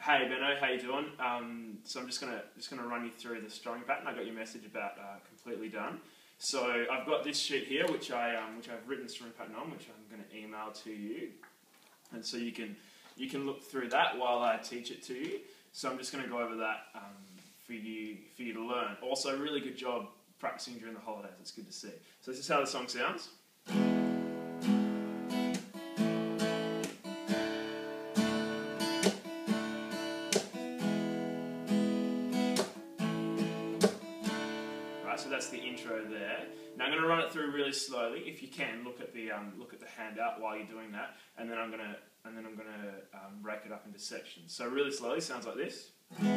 Hey Benno, how you doing? So I'm just gonna run you through the strumming pattern. I got your message about completely done. So I've got this sheet here, which I've written the strumming pattern on, which I'm going to email to you, and so you can look through that while I teach it to you. So I'm just going to go over that for you to learn. Also, really good job practicing during the holidays. It's good to see. So this is how the song sounds. So that's the intro there. Now I'm going to run it through really slowly. If you can, look at the handout while you're doing that, and then I'm going to break it up into sections. So really slowly, sounds like this. Okay,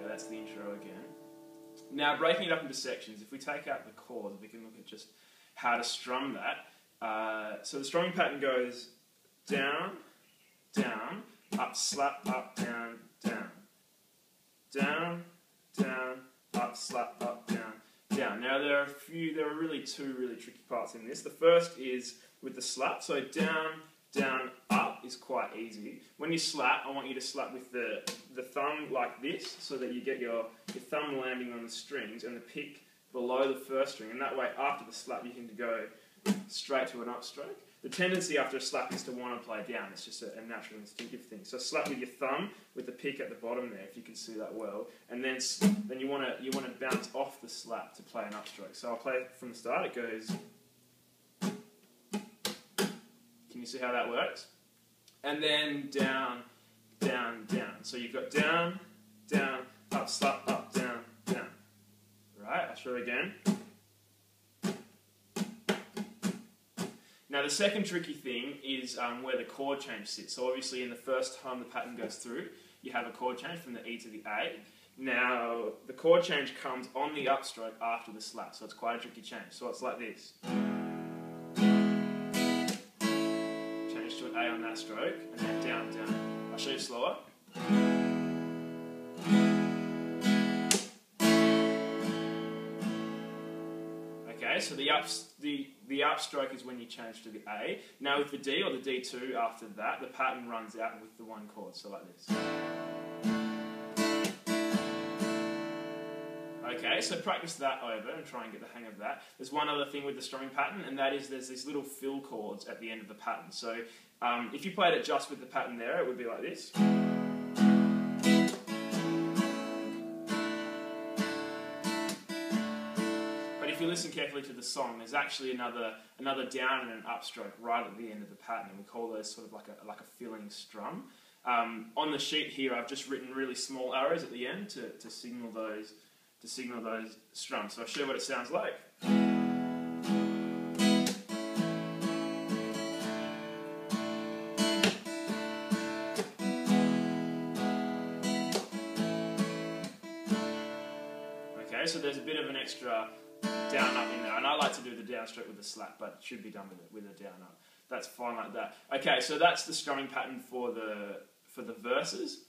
that's the intro again. Now, breaking it up into sections, if we take out the chords, we can look at just how to strum that. So the strumming pattern goes down, down, up, slap, up, down, down. Down, down, up, slap, up, down, down. Now, there are really two really tricky parts in this. The first is with the slap, so down, down, up is quite easy. When you slap, I want you to slap with the thumb like this, so that you get your thumb landing on the strings and the pick below the first string, and that way after the slap you can go straight to an upstroke. The tendency after a slap is to want to play down. It's just a natural instinctive thing. So slap with your thumb with the pick at the bottom there, if you can see that well, and then you want to bounce off the slap to play an upstroke. So I'll play it from the start. It goes. Can you see how that works? And then down, down, down. So you've got down, down, up, slap, up, down, down. Right, I'll show it again. Now the second tricky thing is where the chord change sits. So obviously in the first time the pattern goes through, you have a chord change from the E to the A. Now the chord change comes on the upstroke after the slap, so it's quite a tricky change. So it's like this. Change to an A on that stroke, and then down, down. I'll show you slower. Okay, so the upstroke is when you change to the A. Now with the D or the D2 after that, the pattern runs out with the one chord, so like this. Okay, so practice that over and try and get the hang of that. There's one other thing with the strumming pattern, and that is there's these little fill chords at the end of the pattern. So if you played it just with the pattern there, it would be like this. If you listen carefully to the song, there's actually another down and an upstroke right at the end of the pattern, and we call those sort of like a filling strum. On the sheet here, I've just written really small arrows at the end to signal those strums. So I'll show you what it sounds like. Okay, so there's a bit of an extra down up in there, and I like to do the downstroke with the slap, but it should be done with a down up. That's fine like that. Okay, so that's the strumming pattern for the verses.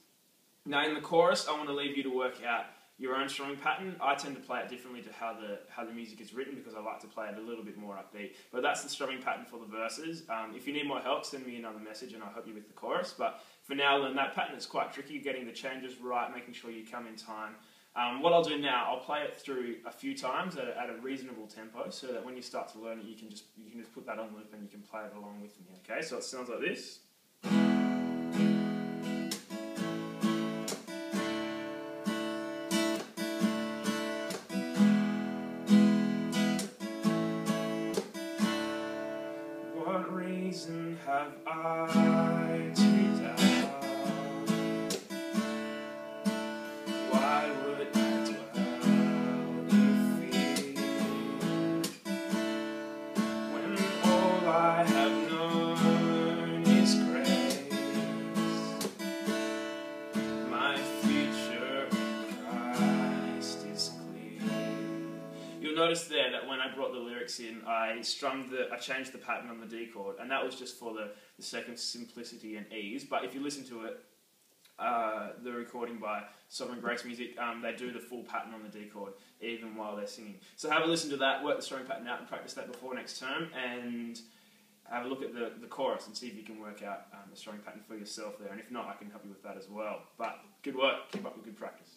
Now in the chorus, I want to leave you to work out your own strumming pattern. I tend to play it differently to how the music is written, because I like to play it a little bit more upbeat. But that's the strumming pattern for the verses. If you need more help, send me another message and I'll help you with the chorus. But for now, learn that pattern. It's quite tricky, getting the changes right, making sure you come in time. What I'll do now, I'll play it through a few times at a reasonable tempo, so that when you start to learn it, you can just put that on loop and you can play it along with me. Okay, so it sounds like this. What reason have I to doubt? Why would I dwell in fear when all I have known is grace? My future in Christ is clear. You'll notice there that when I brought the lyrics in, I changed the pattern on the D chord, and that was just for the sake of simplicity and ease. But if you listen to it the recording by Sovereign Grace Music, they do the full pattern on the D chord even while they're singing. So have a listen to that, work the strumming pattern out and practice that before next term, and have a look at the chorus and see if you can work out the strumming pattern for yourself there. And if not, I can help you with that as well. But good work. Keep up with good practice.